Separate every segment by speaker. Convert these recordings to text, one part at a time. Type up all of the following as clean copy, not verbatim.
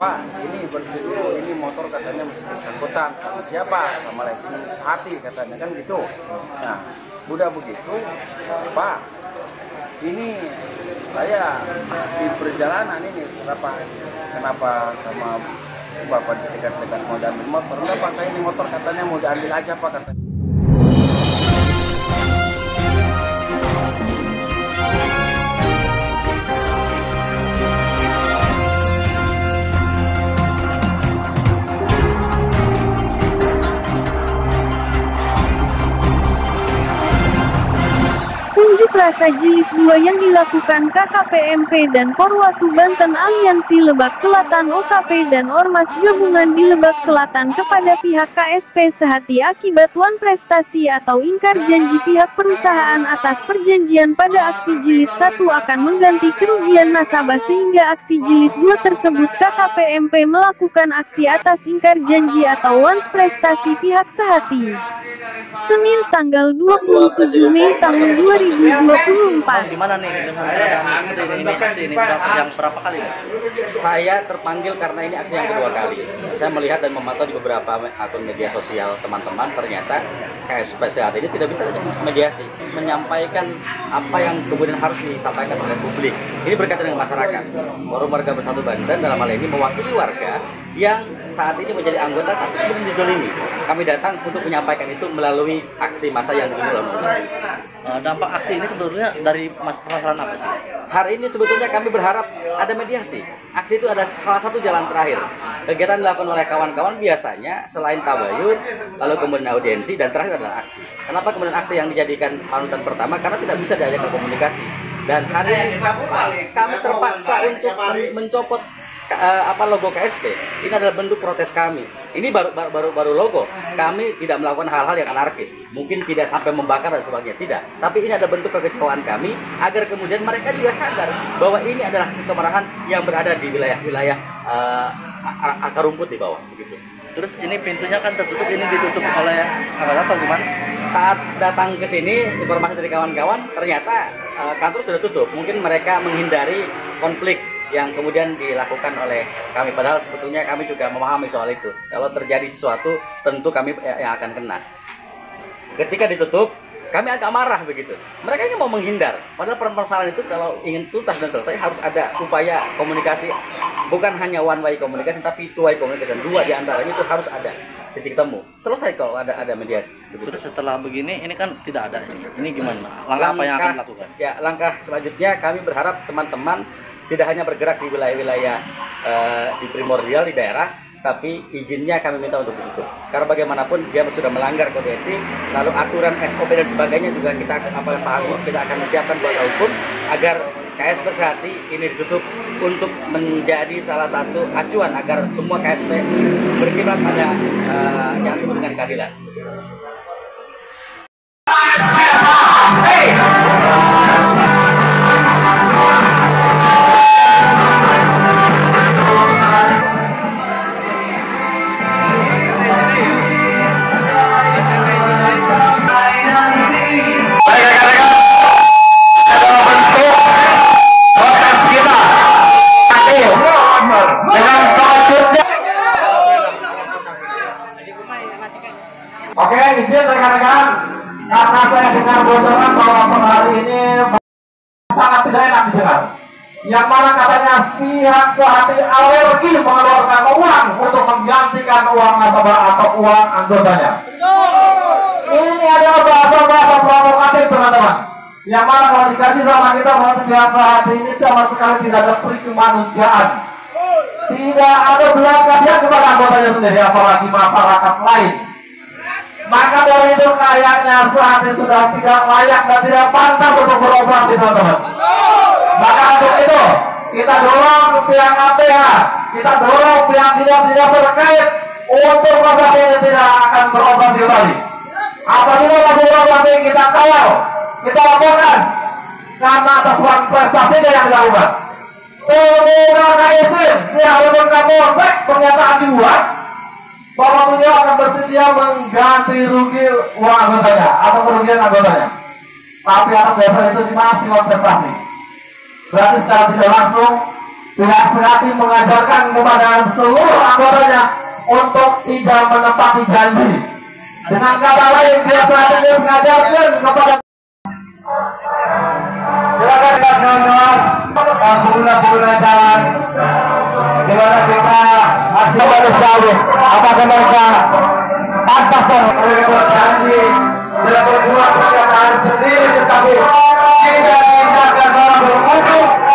Speaker 1: Pak, ini berhenti dulu, ini motor katanya masih bersangkutan sama siapa? Sama leasing sehati katanya kan gitu. Nah, udah begitu, Pak, ini saya di perjalanan ini kenapa sama Bapak dekat-dekat mau diambil motor? Enggak Pak, saya ini motor katanya mau diambil aja Pak katanya.
Speaker 2: Unjuk rasa jilid 2 yang dilakukan KKPMP dan Porwatu Banten Aliansi Lebak Selatan OKP dan Ormas Gabungan di Lebak Selatan kepada pihak KSP Sehati akibat wan prestasi atau ingkar janji pihak perusahaan atas perjanjian pada aksi jilid 1 akan mengganti kerugian nasabah sehingga aksi jilid 2 tersebut KKPMP melakukan aksi atas ingkar janji atau wan prestasi pihak Sehati. Senin tanggal 27 Mei tahun 2024.
Speaker 3: Gimana nih dengan keadaan seperti ini aksi ini yang berapa kali?
Speaker 4: Saya terpanggil karena ini aksi yang kedua kali. Saya melihat dan memantau di beberapa akun media sosial teman-teman, ternyata KSP saat ini tidak bisa mediasi, menyampaikan apa yang kemudian harus disampaikan oleh publik. Ini berkaitan dengan masyarakat. Forum Warga Bersatu Banten dalam hal ini mewakili warga yang saat ini menjadi anggota tapi belum dizolimi. Kami datang untuk menyampaikan itu melalui aksi massa yang dimulai.
Speaker 3: Dampak aksi ini sebetulnya dari permasalahan apa sih?
Speaker 4: Hari ini sebetulnya kami berharap ada mediasi. Aksi itu ada salah satu jalan terakhir. Kegiatan dilakukan oleh kawan-kawan biasanya selain tabayun, lalu kemudian audiensi, dan terakhir adalah aksi. Kenapa kemudian aksi yang dijadikan panutan pertama? Karena tidak bisa diajak komunikasi. Dan hari ini kami terpaksa untuk mencopot logo KSP. Ini adalah bentuk protes kami. Ini baru logo. Kami tidak melakukan hal-hal yang anarkis. Mungkin tidak sampai membakar dan sebagainya, tidak. Tapi ini ada bentuk kekecewaan kami agar kemudian mereka juga sadar bahwa ini adalah kemarahan yang berada di wilayah-wilayah akar rumput di bawah, begitu.
Speaker 3: Terus ini pintunya kan tertutup, ini ditutup oleh apa gimana?
Speaker 4: Saat datang ke sini, informasi dari kawan-kawan, ternyata kantor sudah tutup. Mungkin mereka menghindari konflik yang kemudian dilakukan oleh kami, padahal sebetulnya kami juga memahami soal itu. Kalau terjadi sesuatu, tentu kami yang akan kena. Ketika ditutup, kami agak marah begitu. Mereka ini mau menghindar, padahal permasalahan itu kalau ingin tuntas dan selesai harus ada upaya komunikasi, bukan hanya one way komunikasi, tapi two way komunikasi. Dua diantaranya itu harus ada titik temu. Selesai kalau ada mediasi. Begitu.
Speaker 3: Terus setelah begini, ini kan tidak ada ini gimana? Langkah apa yang akan dilakukan?
Speaker 4: Ya, langkah selanjutnya kami berharap teman-teman tidak hanya bergerak di wilayah-wilayah di primordial di daerah, tapi izinnya kami minta untuk ditutup. Karena bagaimanapun dia sudah melanggar kode etik, lalu aturan SOP dan sebagainya juga kita pahami, kita akan siapkan kuasa hukum agar KSP Sehati ini ditutup untuk menjadi salah satu acuan agar semua KSP berkiblat pada yang disebut dengan keadilan.
Speaker 5: Oke, izin rekan-rekan, karena saya dengar bocoran bahwa per hari ini sangat tidak enak didengar. Yang mana katanya pihak Sehati alergi mengeluarkan uang untuk menggantikan uang nasabah atau uang anggotanya. Ini adalah bahasa-bahasa provokatif teman-teman. Yang mana kalau dikaji sama kita bahwa pihak Sehati ini sama sekali tidak ada peri kemanusiaan. Tidak ada belas kasihan kepada anggotanya sendiri, apalagi masyarakat lain. Maka dari itu kayaknya Sehati sudah tidak layak dan tidak pantas untuk beroperasi, teman-teman. Maka untuk itu kita dorong pihak APH, kita dorong pihak tidak terkait untuk masa ini tidak akan beroperasi kembali. Apabila masih beroperasi kita kawal, kita laporkan karena atas uang prestasinya yang dilakukan. Semoga izin pihak Lemon Kapolsek pernyataan dibuat bahwa beliau akan bersedia mengganti rugi uang anggotanya atau kerugian anggotanya. Tapi atas dasar itu masih konsentrasi. Berarti secara tidak langsung Pihak Sehati mengajarkan kepada seluruh anggotanya untuk tidak menepati janji. Dengan kata lain, pihak Sehati mengajarkan kepada silakan kawan-kawan pengguna jalan di mana kita masih manusiawi. Apakah mereka pantas dong mereka janji tidak berbuat pernyataan sendiri tetapi tidak tindakan dalam berwujud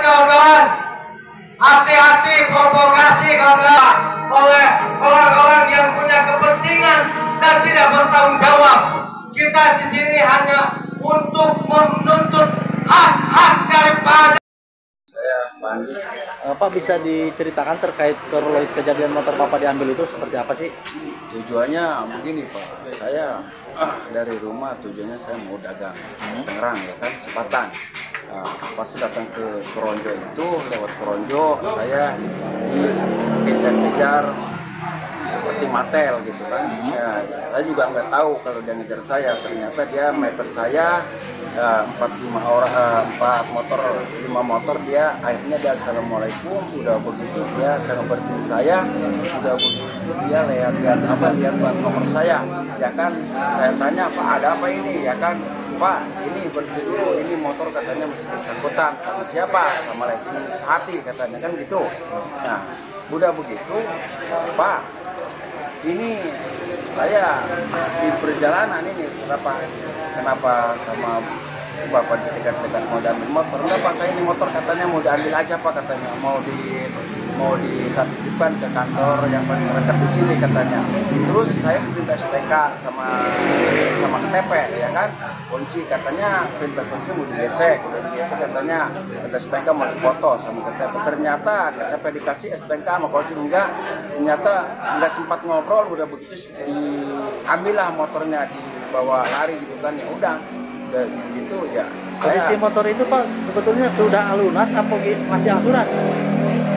Speaker 5: kawan-kawan, hati-hati provokasi kawan-kawan oleh orang-orang yang punya kepentingan dan tidak bertanggung jawab. Kita di sini hanya untuk menuntut hak-hak daripada.
Speaker 3: Pak bisa diceritakan terkait kronologis kejadian motor Bapak diambil itu seperti apa sih?
Speaker 1: Tujuannya begini Pak, saya dari rumah tujuannya saya mau dagang Tangerang ya kan, Sepatan. Pas datang ke Koronjo itu, lewat Koronjo saya dikejar-kejar seperti matel gitu kan. Ya, saya juga nggak tahu kalau dia ngejar saya, ternyata dia mepet saya 5 motor dia. Akhirnya dia assalamualaikum, udah begitu dia berhenti saya, udah begitu dia lihat plat nomor saya, ya kan. Saya tanya, Pak ada apa ini, ya kan. Pak ini berhenti dulu, ini motor katanya masih bersangkutan sama siapa, sama leasing Sehati katanya kan gitu. Nah udah begitu Pak, ini saya di perjalanan ini kenapa sama Bapak dekat-dekat mau diambil motor? Enggak Pak, saya ini motor katanya mau diambil aja Pak, katanya mau disatitipkan ke kantor yang paling dekat di sini katanya. Terus saya diminta STK sama KTP ya kan, kunci katanya, pinta kunci mau digesek, udah digesek katanya, ada STK mau dipoto sama KTP. Ternyata KTP dikasih, STK sama kunci enggak. Ternyata nggak sempat ngobrol, udah begitu diambillah motornya, dibawa lari gitu kan. Ya udah gitu ya.
Speaker 3: Posisi motor itu Pak sebetulnya sudah lunas apa masih angsuran?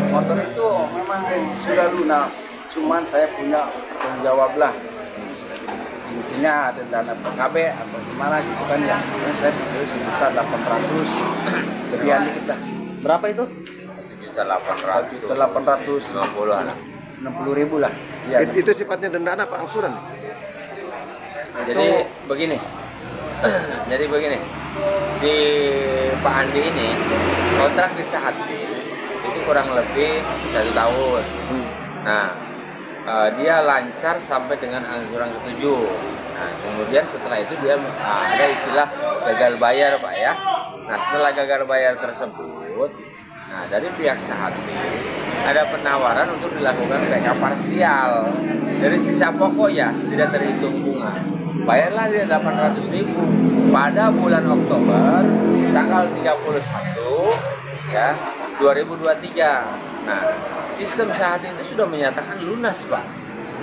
Speaker 1: Motor itu memang sudah lunas, cuman saya punya tanggung jawab lah. Intinya ada dana PKB atau gimana gitu kan ya. Saya beli 1.800.000 lebihan dikit lah.
Speaker 3: Berapa itu?
Speaker 1: 1.860.000 lah. Ya,
Speaker 6: Itu sifatnya denda apa angsuran?
Speaker 7: Jadi begini. Si Pak Andi ini kontrak di Sehati itu kurang lebih 1 tahun. Nah, dia lancar sampai dengan angsuran ke-7. Nah, kemudian setelah itu dia ada istilah gagal bayar Pak ya. Nah, setelah gagal bayar tersebut, nah dari pihak Sehati ada penawaran untuk dilakukan PK parsial. Dari sisa pokok ya tidak terhitung bunga. Bayarlah dia 800.000 pada bulan Oktober tanggal 31 ya 2023. Nah, sistem saat itu sudah menyatakan lunas Pak.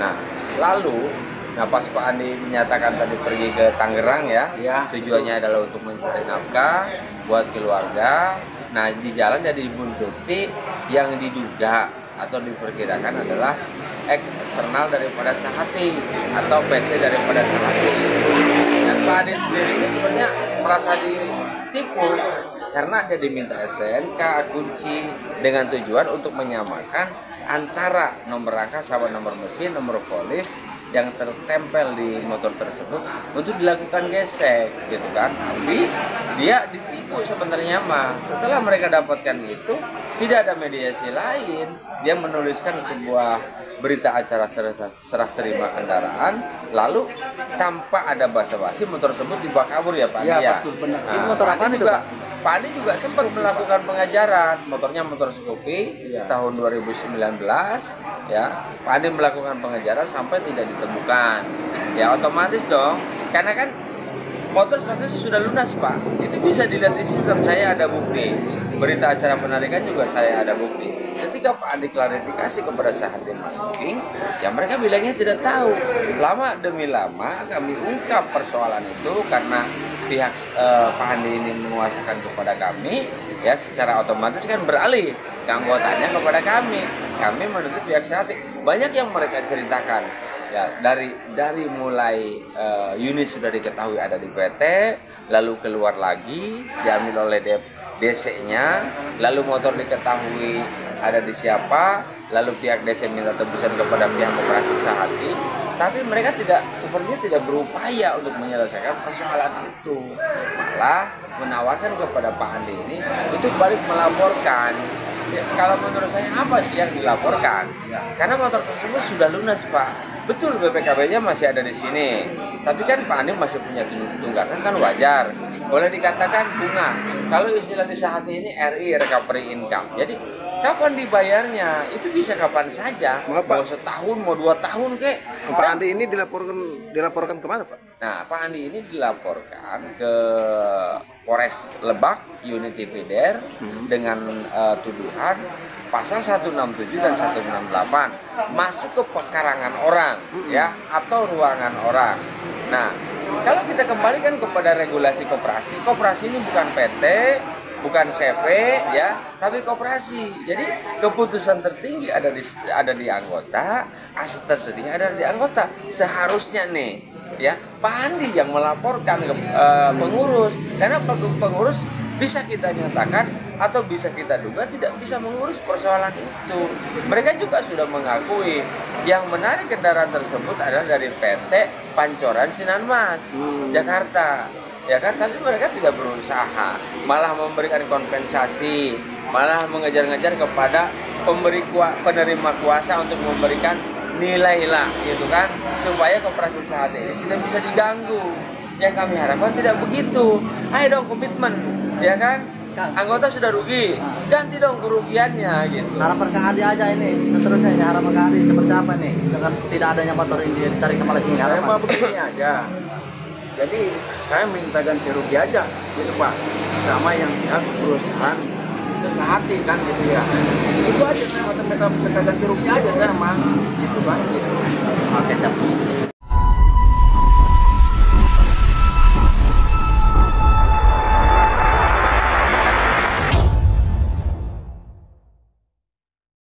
Speaker 7: Nah, lalu pas Pak Andi menyatakan tadi pergi ke Tangerang ya, tujuannya adalah untuk mencari nafkah buat keluarga. Nah, di jalan jadi buntuti yang diduga atau diperkirakan adalah eksternal daripada Sehati atau PC daripada Sehati. Dan Pak Adi sendiri ini sebenarnya merasa ditipu karena dia diminta STNK, kunci dengan tujuan untuk menyamakan antara nomor rangka sama nomor mesin, nomor polis yang tertempel di motor tersebut untuk dilakukan gesek gitu kan. Tapi dia ditipu sebenarnya mah. Setelah mereka dapatkan itu tidak ada mediasi lain, dia menuliskan sebuah berita acara serah terima kendaraan, lalu tanpa ada basa-basi motor tersebut dibawa kabur ya Pak.
Speaker 1: Iya betul benar.
Speaker 7: Nah, motor apa itu Pak? Pak Andi juga sempat melakukan pengajaran, motornya motor Scoopy tahun 2019 ya. Pak Andi melakukan pengajaran sampai tidak ditemukan. Ya otomatis dong, karena kan motor statusnya sudah lunas Pak. Itu bisa dilihat di sistem, saya ada bukti. Berita acara penarikan juga saya ada bukti. Ketika Pak Andi klarifikasi kepada Sehati Marketing, ya mereka bilangnya tidak tahu. Lama demi lama kami ungkap persoalan itu karena pihak Pak Andi ini menguasakan kepada kami, ya secara otomatis kan beralih ke anggotanya kepada kami. Kami menuntut pihak Sehati. Banyak yang mereka ceritakan, ya dari mulai unit sudah diketahui ada di PT, lalu keluar lagi diambil oleh DC-nya, lalu motor diketahui ada di siapa, lalu pihak DC minta tebusan kepada pihak koperasi Sehati, tapi mereka sepertinya tidak berupaya untuk menyelesaikan persoalan itu, malah menawarkan kepada Pak Andi ini untuk balik melaporkan. Ya, kalau menurut saya apa sih yang dilaporkan? Karena motor tersebut sudah lunas, Pak. Betul BPKB-nya masih ada di sini, tapi kan Pak Andi masih punya tunggakan, kan wajar. Boleh dikatakan bunga. Kalau istilah di Sehati ini RI, recovery income. Jadi kapan dibayarnya? Itu bisa kapan saja. Mau setahun, mau 2 tahun kek.
Speaker 6: Pak Andi ini dilaporkan kemana, Pak?
Speaker 7: Nah, Pak Andi ini dilaporkan ke Polres Lebak, unit TPDR dengan tuduhan pasal 167 dan 168 masuk ke pekarangan orang, ya, atau ruangan orang. Nah, kalau kita kembalikan kepada regulasi koperasi, koperasi ini bukan PT, bukan CV, ya, tapi koperasi. Jadi keputusan tertinggi ada di anggota, aset tertinggi ada di anggota. Seharusnya nih, ya, Pak Andi yang melaporkan ke pengurus, karena pengurus bisa kita nyatakan atau bisa kita duga tidak bisa mengurus persoalan itu. Mereka juga sudah mengakui yang menarik kendaraan tersebut adalah dari PT Pancoran Sinan Mas, Jakarta. Ya kan, tapi mereka tidak berusaha, malah memberikan kompensasi, malah mengejar-ngejar kepada penerima kuasa untuk memberikan nilai lah, gitu kan, supaya koperasi Sehati ini tidak bisa diganggu. Yang kami harapkan tidak begitu. Ayo dong komitmen, ya kan? Anggota sudah rugi, ganti dong kerugiannya, gitu.
Speaker 3: Harapan Kang Adi aja ini, seterusnya ya, harapan Kang Adi seperti apa nih dengan tidak adanya motor ini ditarik ke Malaysia?
Speaker 1: Saya mah begini aja. Jadi saya minta ganti rugi aja, gitu Pak, sama yang pihak perusahaan Sehati kan, gitu ya. Itu aja saya minta ganti rugi aja saya mah, gitu kan. Gitu.
Speaker 3: Oke, siap.